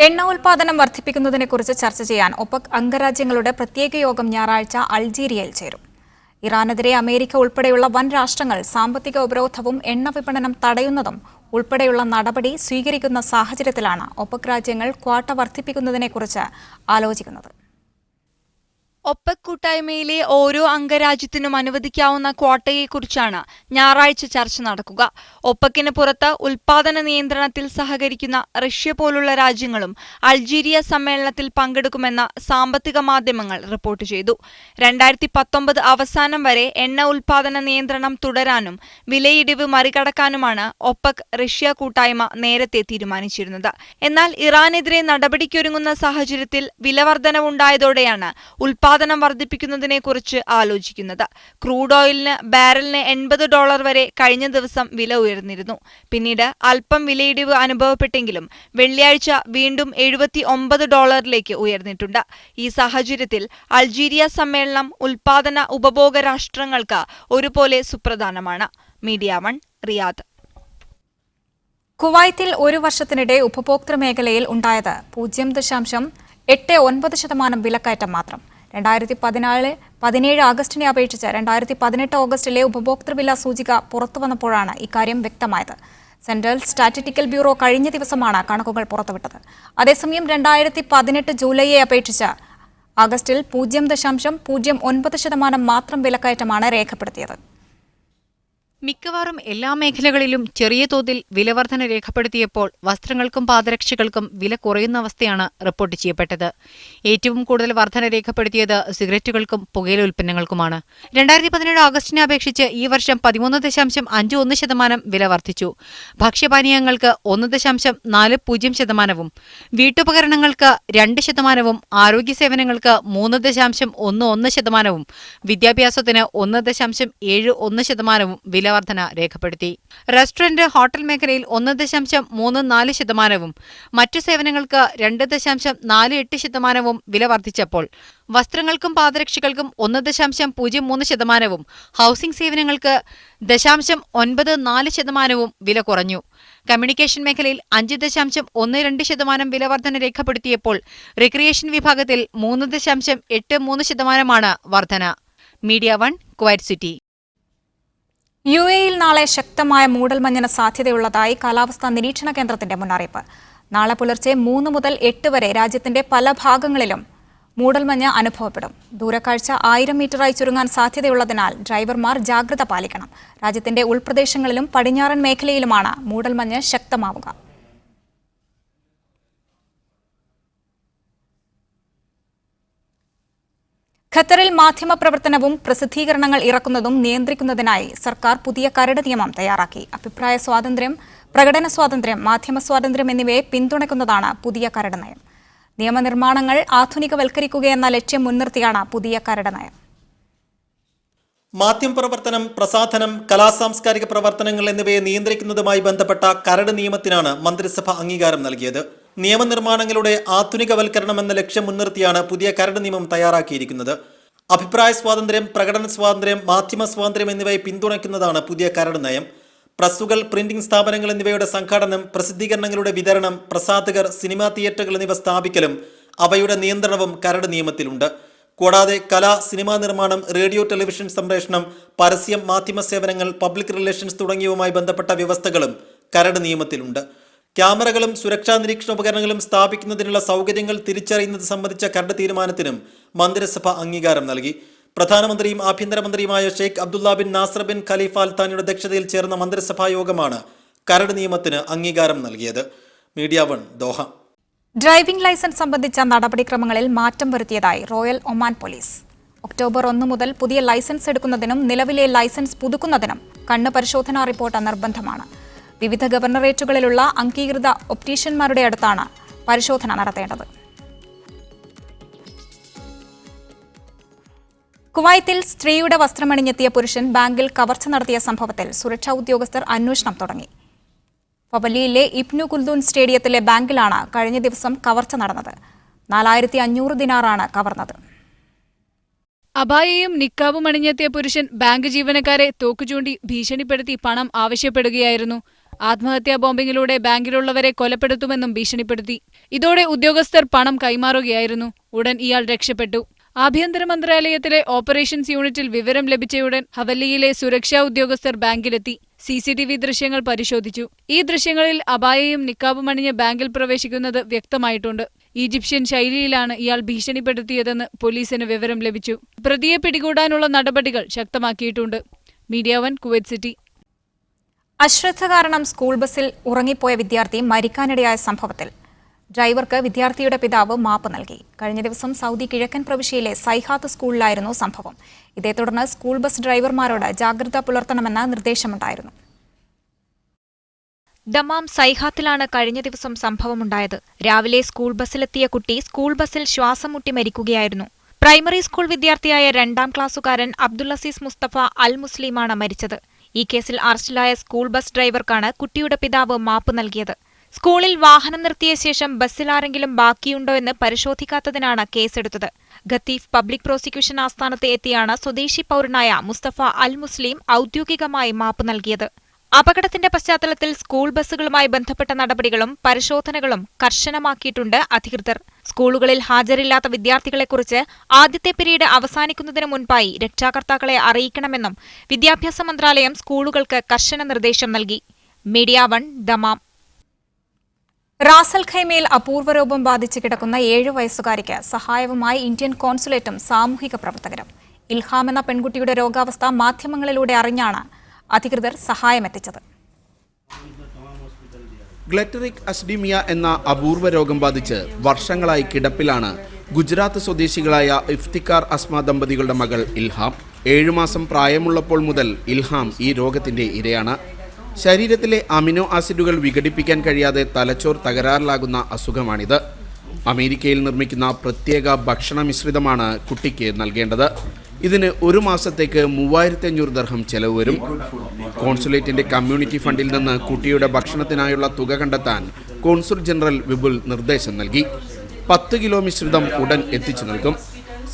എണ്ണ ഉൽപാദനം വർദ്ധിപ്പിക്കുന്നതിനെക്കുറിച്ച് ചർച്ച ചെയ്യാൻ ഒപെക് അംഗരാജ്യങ്ങളുടെ പ്രത്യേക യോഗം ഞായറാഴ്ച അൾജീരിയയിൽ ചേരും. ഇറാനെതിരെ അമേരിക്ക ഉൾപ്പെടെയുള്ള വൻ രാഷ്ട്രങ്ങൾ സാമ്പത്തിക ഉപരോധവും എണ്ണ വിപണനം തടയുന്നതും ഉൾപ്പെടെയുള്ള നടപടി സ്വീകരിക്കുന്ന സാഹചര്യത്തിലാണ് ഒപെക് രാജ്യങ്ങൾ ക്വാട്ട വർദ്ധിപ്പിക്കുന്നതിനെക്കുറിച്ച് ആലോചിക്കുന്നത്. ഒപെക് കൂട്ടായ്മയിലെ ഓരോ അംഗരാജ്യത്തിനും അനുവദിക്കാവുന്ന ക്വാട്ടയെക്കുറിച്ചാണ് ഞായറാഴ്ച ചർച്ച നടക്കുക. ഒപെക്കിന് പുറത്ത് ഉൽപാദന നിയന്ത്രണത്തിൽ സഹകരിക്കുന്ന റഷ്യ പോലുള്ള രാജ്യങ്ങളും അൾജീരിയ സമ്മേളനത്തിൽ പങ്കെടുക്കുമെന്ന് സാമ്പത്തിക മാധ്യമങ്ങൾ റിപ്പോർട്ട് ചെയ്തു. 2019 അവസാനം വരെ എണ്ണ ഉൽപാദന നിയന്ത്രണം തുടരാനും വിലയിടിവ് മറികടക്കാനുമാണ് ഒപെക് റഷ്യ കൂട്ടായ്മ നേരത്തെ തീരുമാനിച്ചിരുന്നത്. എന്നാൽ ഇറാനെതിരെ നടപടിക്കൊരുങ്ങുന്ന സാഹചര്യത്തിൽ വിലവർധനവുണ്ടായതോടെയാണ് ഉൽപാദനം വർദ്ധിപ്പിക്കുന്നതിനെക്കുറിച്ച് ആലോചിക്കുന്നത്. ക്രൂഡ് ഓയിലിന് ബാരലിന് $80 വരെ കഴിഞ്ഞ ദിവസം വില ഉയർന്നിരുന്നു. പിന്നീട് അല്പം വിലയിടിവ് അനുഭവപ്പെട്ടെങ്കിലും വെള്ളിയാഴ്ച വീണ്ടും $79 ഉയർന്നിട്ടുണ്ട്. ഈ സാഹചര്യത്തിൽ അൾജീരിയ സമ്മേളനം ഉൽപാദന ഉപഭോഗ രാഷ്ട്രങ്ങൾക്ക് ഒരുപോലെ സുപ്രധാനമാണ്. Media 1 Riyadh. കുവൈത്തിൽ ഒരു വർഷത്തിനിടെ ഉപഭോക്തൃ മേഖലയിൽ ഉണ്ടായത് 0.89% വിലക്കയറ്റം മാത്രം. 2017 ആഗസ്റ്റിനെ അപേക്ഷിച്ച് 2018 ഓഗസ്റ്റിലെ ഉപഭോക്തൃവില സൂചിക പുറത്തുവന്നപ്പോഴാണ് ഇക്കാര്യം വ്യക്തമായത്. സെൻട്രൽ സ്റ്റാറ്റിസ്റ്റിക്കൽ ബ്യൂറോ കഴിഞ്ഞ ദിവസമാണ് കണക്കുകൾ പുറത്തുവിട്ടത്. അതേസമയം 2018 ജൂലൈയെ അപേക്ഷിച്ച് ആഗസ്റ്റിൽ 0.09% മാത്രം വിലക്കയറ്റമാണ് രേഖപ്പെടുത്തിയത്. മിക്കവാറും എല്ലാ മേഖലകളിലും ചെറിയ തോതിൽ വിലവർധന രേഖപ്പെടുത്തിയപ്പോൾ വസ്ത്രങ്ങൾക്കും പാദരക്ഷകൾക്കും വില കുറയുന്ന അവസ്ഥയാണ് റിപ്പോർട്ട് ചെയ്യപ്പെട്ടത്. ഏറ്റവും കൂടുതൽ വർധന രേഖപ്പെടുത്തിയത് സിഗരറ്റുകൾക്കും പുകയില ഉൽപ്പന്നങ്ങൾക്കുമാണ്. 2017 ആഗസ്റ്റിനെ അപേക്ഷിച്ച് ഈ വർഷം 13.51% വില വർദ്ധിച്ചു. ഭക്ഷ്യപാനീയങ്ങൾക്ക് 1.40%, വീട്ടുപകരണങ്ങൾക്ക് 2%, ആരോഗ്യ സേവനങ്ങൾക്ക് 3.11%, വിദ്യാഭ്യാസത്തിന് 1.71% വില വർധന രേഖപ്പെടുത്തി. റെസ്റ്റോറന്റ്, ഹോട്ടൽ മേഖലയിൽ 1.34%, മറ്റു സേവനങ്ങൾക്ക് 2.48% വില വർദ്ധിച്ചപ്പോൾ വസ്ത്രങ്ങൾക്കും പാദരക്ഷകൾക്കും 1.03%, ഹൌസിംഗ് സേവനങ്ങൾക്ക് 0.94% വില കുറഞ്ഞു. കമ്മ്യൂണിക്കേഷൻ മേഖലയിൽ 5.12% വില വർധന രേഖപ്പെടുത്തിയപ്പോൾ റിക്രിയേഷൻ വിഭാഗത്തിൽ 3.83% വർധന. Media 1 Kuwait city. UAEയിൽ നാളെ ശക്തമായ മൂടൽമഞ്ഞിന് സാധ്യതയുള്ളതായി കാലാവസ്ഥാ നിരീക്ഷണ കേന്ദ്രത്തിന്റെ മുന്നറിയിപ്പ്. നാളെ പുലർച്ചെ 3 മുതൽ 8 വരെ രാജ്യത്തിന്റെ പല ഭാഗങ്ങളിലും മൂടൽമഞ്ഞ് അനുഭവപ്പെടും. ദൂരക്കാഴ്ച 1000 മീറ്ററായി ചുരുങ്ങാൻ സാധ്യതയുള്ളതിനാൽ ഡ്രൈവർമാർ ജാഗ്രത പാലിക്കണം. രാജ്യത്തിന്റെ ഉൾപ്രദേശങ്ങളിലും പടിഞ്ഞാറൻ മേഖലയിലുമാണ് മൂടൽമഞ്ഞ് ശക്തമാവുക. ഖത്തറിൽ മാധ്യമപ്രവർത്തനവും പ്രസിദ്ധീകരണങ്ങൾ ഇറക്കുന്നതും നിയന്ത്രിക്കുന്നതിനായി സർക്കാർ പുതിയ കരട് നിയമം തയ്യാറാക്കി. അഭിപ്രായ സ്വാതന്ത്ര്യം, പ്രകടന സ്വാതന്ത്ര്യം, മാധ്യമ സ്വാതന്ത്ര്യം എന്നിവയെ പിന്തുണയ്ക്കുന്നതാണ് പുതിയ കരട് നയം. നിയമനിർമ്മാണങ്ങൾ ആധുനികവൽക്കരിക്കുകയെന്ന ലക്ഷ്യം മുൻനിർത്തിയാണ് പുതിയ കരട് നയം. മാധ്യമപ്രവർത്തനം, പ്രസാധനം, കലാസാംസ്കാരിക പ്രവർത്തനങ്ങൾ എന്നിവയെ നിയന്ത്രിക്കുന്നതുമായി ബന്ധപ്പെട്ട കരട് നിയമത്തിനാണ് മന്ത്രിസഭ അംഗീകാരം നൽകിയത്. നിയമനിർമ്മാണങ്ങളുടെ ആധുനികവൽക്കരണം എന്ന ലക്ഷ്യം മുൻനിർത്തിയാണ് പുതിയ കരട് നിയമം തയ്യാറാക്കിയിരിക്കുന്നത്. അഭിപ്രായ സ്വാതന്ത്ര്യം, പ്രകടന സ്വാതന്ത്ര്യം, മാധ്യമ സ്വാതന്ത്ര്യം എന്നിവയെ പിന്തുണയ്ക്കുന്നതാണ് പുതിയ കരട് നയം. പ്രസ്സുകൾ, പ്രിന്റിംഗ് സ്ഥാപനങ്ങൾ എന്നിവയുടെ സംഘാടനം, പ്രസിദ്ധീകരണങ്ങളുടെ വിതരണം, പ്രസാധകർ, സിനിമാ തിയേറ്ററുകൾ എന്നിവ സ്ഥാപിക്കലും അവയുടെ നിയന്ത്രണവും കരട് നിയമത്തിലുണ്ട്. കൂടാതെ കല, സിനിമാ നിർമ്മാണം, റേഡിയോ ടെലിവിഷൻ സംപ്രേഷണം, പരസ്യം, മാധ്യമ സേവനങ്ങൾ, പബ്ലിക് റിലേഷൻസ് തുടങ്ങിയവുമായി ബന്ധപ്പെട്ട വ്യവസ്ഥകളും കരട് നിയമത്തിലുണ്ട്. ക്യാമറകളും സുരക്ഷാ നിരീക്ഷണ ഉപകരണങ്ങളും സ്ഥാപിക്കുന്നതിനുള്ള സൗകര്യങ്ങൾ തിരിച്ചറിയുന്നത് സംബന്ധിച്ച കരട് തീരുമാനത്തിനും മന്ത്രിസഭ അംഗീകാരം നൽകി. പ്രധാനമന്ത്രിയും ആഭ്യന്തരമന്ത്രിയുമായ Sheikh Abdullah bin Nasser bin Khalifa Al താനിയുടെ അധ്യക്ഷതയിൽ ചേർന്ന മന്ത്രിസഭാ യോഗമാണ് കരട് നിയമത്തിന് അംഗീകാരം നൽകിയത്. Media 1 Doha. ഡ്രൈവിംഗ് ലൈസൻസ് സംബന്ധിച്ച നടപടിക്രമങ്ങളിൽ മാറ്റം വരുത്തിയതായി റോയൽ ഒമാൻ പോലീസ്. ഒക്ടോബർ 1 മുതൽ പുതിയ ലൈസൻസ് എടുക്കുന്നതിനും നിലവിലെ ലൈസൻസ് പുതുക്കുന്നതിനും കണ്ണ് പരിശോധനാ റിപ്പോർട്ട് നിർബന്ധമാണ്. വിവിധ ഗവർണറേറ്റുകളിലുള്ള അംഗീകൃത ഒപ്റ്റീഷ്യന്മാരുടെ അടുത്താണ് പരിശോധന നടത്തേണ്ടത്. കുവൈത്തിൽ സ്ത്രീയുടെ വസ്ത്രമണിഞ്ഞെത്തിയ പുരുഷൻ ബാങ്കിൽ കവർച്ച നടത്തിയ സംഭവത്തിൽ സുരക്ഷാ ഉദ്യോഗസ്ഥർ അന്വേഷണം തുടങ്ങി. ഫവലിയിലെ ഇബ്നു ഖുൽദൂൻ സ്റ്റേഡിയത്തിലെ ബാങ്കിലാണ് കഴിഞ്ഞ ദിവസം കവർച്ച നടന്നത്. 4500 ദിനാറാണ് കവർന്നത്. അബായയും നിക്കാബും അണിഞ്ഞെത്തിയ പുരുഷൻ ബാങ്ക് ജീവനക്കാരെ തോക്കുചൂണ്ടി ഭീഷണിപ്പെടുത്തി പണം ആവശ്യപ്പെടുകയായിരുന്നു. ആത്മഹത്യാ ബോംബിങ്ങിലൂടെ ബാങ്കിലുള്ളവരെ കൊലപ്പെടുത്തുമെന്നും ഭീഷണിപ്പെടുത്തി. ഇതോടെ ഉദ്യോഗസ്ഥർ പണം കൈമാറുകയായിരുന്നു. ഉടൻ ഇയാൾ രക്ഷപ്പെട്ടു. ആഭ്യന്തര മന്ത്രാലയത്തിലെ ഓപ്പറേഷൻസ് യൂണിറ്റിൽ വിവരം ലഭിച്ചയുടൻ ഹവല്ലിയിലെ സുരക്ഷാ ഉദ്യോഗസ്ഥർ ബാങ്കിലെത്തി. CCTV ദൃശ്യങ്ങൾ പരിശോധിച്ചു. ഈ ദൃശ്യങ്ങളിൽ അബായയും നിക്കാബും അണിഞ്ഞ് ബാങ്കിൽ പ്രവേശിക്കുന്നത് വ്യക്തമായിട്ടുണ്ട്. ഈജിപ്ഷ്യൻ ശൈലിയിലാണ് ഇയാൾ ഭീഷണിപ്പെടുത്തിയതെന്ന് പോലീസിന് വിവരം ലഭിച്ചു. പ്രതിയെ പിടികൂടാനുള്ള നടപടികൾ ശക്തമാക്കിയിട്ടുണ്ട്. Media 1 Kuwait city. അശ്രദ്ധ കാരണം സ്കൂൾ ബസ്സിൽ ഉറങ്ങിപ്പോയ വിദ്യാർത്ഥി മരിക്കാനിടയായ സംഭവത്തിൽ ഡ്രൈവർക്ക് വിദ്യാർത്ഥിയുടെ പിതാവ് മാപ്പ് നൽകി. കഴിഞ്ഞ ദിവസം സൗദി കിഴക്കൻ പ്രവിശ്യയിലെ സൈഹാത്ത് സ്കൂളിലായിരുന്നു സംഭവം. ഇതേ തുടർന്ന് സ്കൂൾ ബസ് ഡ്രൈവർമാരോട് ജാഗ്രത പുലർത്തണമെന്ന നിർദ്ദേശമുണ്ടായിരുന്നു. ദമാം സൈഹാത്തിലാണ് കഴിഞ്ഞ ദിവസം സംഭവമുണ്ടായത്. രാവിലെ സ്കൂൾ ബസ്സിലെത്തിയ കുട്ടി സ്കൂൾ ബസ്സിൽ ശ്വാസം മുട്ടി മരിക്കുകയായിരുന്നു. പ്രൈമറി സ്കൂൾ വിദ്യാർത്ഥിയായ 2ാം ക്ലാസ്സുകാരൻ അബ്ദുൽ അസീസ് മുസ്തഫ അൽ മുസ്ലിമാണ് മരിച്ചത്. ഈ കേസിൽ അറസ്റ്റിലായ സ്കൂൾ ബസ് ഡ്രൈവർക്കാണ് കുട്ടിയുടെ പിതാവ് മാപ്പ് നൽകിയത്. സ്കൂളിൽ വാഹനം നിർത്തിയ ശേഷം ബസ്സിൽ ആരെങ്കിലും ബാക്കിയുണ്ടോ എന്ന് പരിശോധിക്കാത്തതിനാണ് കേസെടുത്തത്. ഖത്തീഫ് പബ്ലിക് പ്രോസിക്യൂഷൻ ആസ്ഥാനത്ത് എത്തിയാണ് സ്വദേശി പൗരനായ മുസ്തഫ അൽ മുസ്ലിം ഔദ്യോഗികമായി മാപ്പ് നൽകിയത്. അപകടത്തിന്റെ പശ്ചാത്തലത്തിൽ സ്കൂൾ ബസ്സുകളുമായി ബന്ധപ്പെട്ട നടപടികളും പരിശോധനകളും കർശനമാക്കിയിട്ടുണ്ട് അധികൃതർ. സ്കൂളുകളിൽ ഹാജരില്ലാത്ത വിദ്യാർത്ഥികളെക്കുറിച്ച് ആദ്യത്തെ പിരീഡ് അവസാനിക്കുന്നതിന് മുൻപായി രക്ഷാകർത്താക്കളെ അറിയിക്കണമെന്നും വിദ്യാഭ്യാസ മന്ത്രാലയം സ്കൂളുകൾക്ക് കർശന നിർദ്ദേശം നൽകി. Media 1 Dammam. റാസൽ ഖൈമയിൽ അപൂർവരോഗം ബാധിച്ച് കിടക്കുന്ന 7 വയസ്സുകാരിക്ക് സഹായവുമായി ഇന്ത്യൻ കോൺസുലേറ്റും സാമൂഹിക പ്രവർത്തകരും. ഇൽഹാം എന്ന പെൺകുട്ടിയുടെ രോഗാവസ്ഥ മാധ്യമങ്ങളിലൂടെ അറിഞ്ഞാണ് അധികൃതർ സഹായമെത്തിച്ചത്. ഗ്ലറ്ററിക് അസിഡിമിയ എന്ന അപൂർവ രോഗം ബാധിച്ച് വർഷങ്ങളായി കിടപ്പിലാണ് ഗുജറാത്ത് സ്വദേശികളായ ഇഫ്തിഖാർ അസ്മ ദമ്പതികളുടെ മകൾ ഇൽഹാം. 7 മാസം പ്രായമുള്ളപ്പോൾ മുതൽ ഇൽഹാം ഈ രോഗത്തിന്റെ ഇരയാണ്. ശരീരത്തിലെ അമിനോ ആസിഡുകൾ വിഘടിപ്പിക്കാൻ കഴിയാതെ തലച്ചോർ തകരാറിലാകുന്ന അസുഖമാണിത്. അമേരിക്കയിൽ നിർമ്മിക്കുന്ന പ്രത്യേക ഭക്ഷണ മിശ്രിതമാണ് കുട്ടിക്ക് നൽകേണ്ടത്. ഇതിന് 1 മാസത്തേക്ക് 3500 ദർഹം ചെലവ് വരും. കോൺസുലേറ്റിന്റെ കമ്മ്യൂണിറ്റി ഫണ്ടിൽ നിന്ന് കുട്ടിയുടെ ഭക്ഷണത്തിനായുള്ള തുക കണ്ടെത്താൻ കോൺസുൽ ജനറൽ വിപുൽ നിർദ്ദേശം നൽകി. 10 കിലോ മിശ്രിതം ഉടൻ എത്തിച്ചു നൽകും.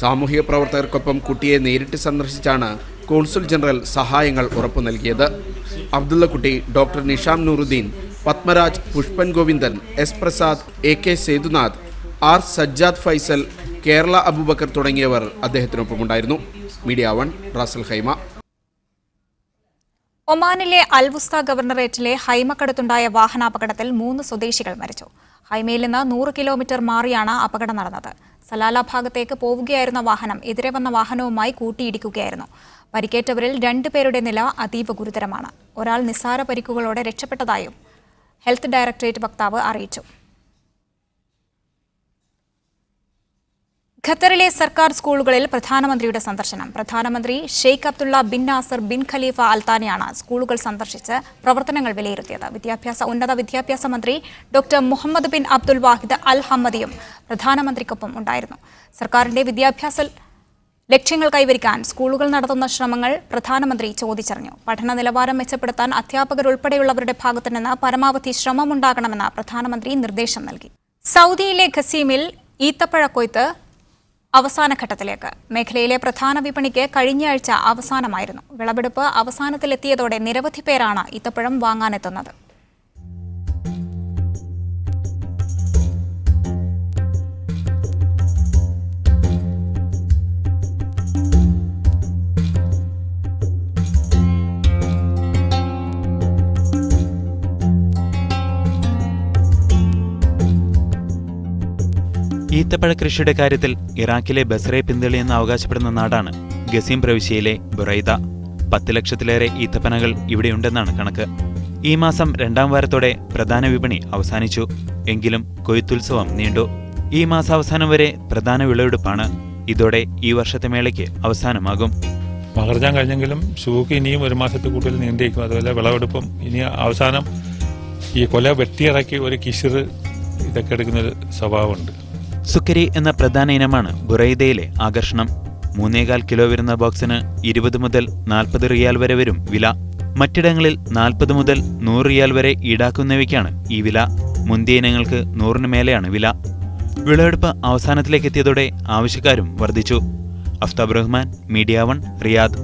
സാമൂഹിക പ്രവർത്തകർക്കൊപ്പം കുട്ടിയെ നേരിട്ട് സന്ദർശിച്ചാണ് കോൺസുൽ ജനറൽ സഹായങ്ങൾ ഉറപ്പു നൽകിയത്. Abdullakutty, doctor Nisham Nooruddin, Padmaraj, Pushpan Govindan, S Prasad, AK Sethunath, R Sajjad Faisal, Kerala Abubakar തുടങ്ങിയവർ അദ്ദേഹത്തിനൊപ്പമുണ്ടായിരുന്നു. Media 1 Ras al Khaimah. ഒമാനിലെ അൽവുസ്ത ഗവർണറേറ്റിലെ ഹൈമക്കടുത്തുണ്ടായ വാഹനാപകടത്തിൽ 3 സ്വദേശികൾ മരിച്ചു. ഹൈമയിൽ നിന്ന് 100 കിലോമീറ്റർ മാറിയാണ് അപകടം നടന്നത്. സലാല ഭാഗത്തേക്ക് പോവുകയായിരുന്ന വാഹനം എതിരെ വന്ന വാഹനവുമായി കൂട്ടിയിടിക്കുകയായിരുന്നു. പരിക്കേറ്റവരിൽ 2 പേരുടെ നില അതീവ ഗുരുതരമാണ്. ഒരാൾ നിസ്സാര പരിക്കുകളോടെ രക്ഷപ്പെട്ടതായും ഹെൽത്ത് ഡയറക്ടറേറ്റ് വക്താവ് അറിയിച്ചു. ഖത്തറിലെ സർക്കാർ സ്കൂളുകളിൽ പ്രധാനമന്ത്രിയുടെ സന്ദർശനം. പ്രധാനമന്ത്രി Sheikh Abdullah bin Nasser bin Khalifa അൽത്താനിയാണ് സ്കൂളുകൾ സന്ദർശിച്ച് പ്രവർത്തനങ്ങൾ വിലയിരുത്തിയത്. ഉന്നത വിദ്യാഭ്യാസ മന്ത്രി doctor Mohammed bin Abdul Wahid Al ഹമ്മദിയും പ്രധാനമന്ത്രിക്കൊപ്പം ഉണ്ടായിരുന്നു. സർക്കാരിന്റെ വിദ്യാഭ്യാസ ലക്ഷ്യങ്ങൾ കൈവരിക്കാൻ സ്കൂളുകൾ നടത്തുന്ന ശ്രമങ്ങൾ പ്രധാനമന്ത്രി ചോദിച്ചറിഞ്ഞു. പഠന നിലവാരം മെച്ചപ്പെടുത്താൻ അധ്യാപകരുൾപ്പെടെയുള്ളവരുടെ ഭാഗത്തുനിന്ന് പരമാവധി ശ്രമമുണ്ടാകണമെന്ന് പ്രധാനമന്ത്രി നിർദ്ദേശം നൽകി. സൗദിയിലെ ഖസീമിൽ ഈത്തപ്പഴ കൊയ്ത്ത് അവസാന ഘട്ടത്തിലേക്ക്. മേഖലയിലെ പ്രധാന വിപണിക്ക് കഴിഞ്ഞയാഴ്ച അവസാനമായിരുന്നു. വിളവെടുപ്പ് അവസാനത്തിലെത്തിയതോടെ നിരവധി പേരാണ് ഈത്തപ്പഴം വാങ്ങാനെത്തുന്നത്. ഈത്തപ്പഴ കൃഷിയുടെ കാര്യത്തിൽ ഇറാഖിലെ ബസ്രയെ പിന്തള്ളിയെന്ന് അവകാശപ്പെടുന്ന നാടാണ് ഖസീം പ്രവിശ്യയിലെ ബുറൈദ. 10 ലക്ഷത്തിലേറെ ഈത്തപ്പനകൾ ഇവിടെയുണ്ടെന്നാണ് കണക്ക്. ഈ മാസം 2ാം വാരത്തോടെ പ്രധാന വിപണി അവസാനിച്ചു. എങ്കിലും കൊയ്ത്തുത്സവം നീണ്ടു. ഈ മാസാവസാനം വരെ പ്രധാന വിളവെടുപ്പാണ്. ഇതോടെ ഈ വർഷത്തെ മേളയ്ക്ക് അവസാനമാകും. മകർജാൻ കഴിഞ്ഞെങ്കിലും ഷൂക്ക് ഇനിയും 1 മാസത്തിൽ കൂടുതൽ നീണ്ടിരിക്കും. അതുപോലെ വിളവെടുപ്പും ഇനി അവസാനം ഈ കൊല വെട്ടിയിറക്കി ഒരു കിഷിർ ഇതൊക്കെ എടുക്കുന്നൊരു സ്വഭാവമുണ്ട്. സുക്കരി എന്ന പ്രധാന ഇനമാണ് ബുറൈദയിലെ ആകർഷണം. 3.25 കിലോ വരുന്ന ബോക്സിന് 20 മുതൽ 40 റിയാൽ വരെ വരും വില. മറ്റിടങ്ങളിൽ 40 മുതൽ 100 റിയാൽ വരെ ഈടാക്കുന്നവയ്ക്കാണ് ഈ വില. മുന്തിയ ഇനങ്ങൾക്ക് 100-ന് മേലെയാണ് വില. വിളവെടുപ്പ് അവസാനത്തിലേക്ക് എത്തിയതോടെ ആവശ്യക്കാരും വർദ്ധിച്ചു. Aftab Rahman, media 1, Riyadh.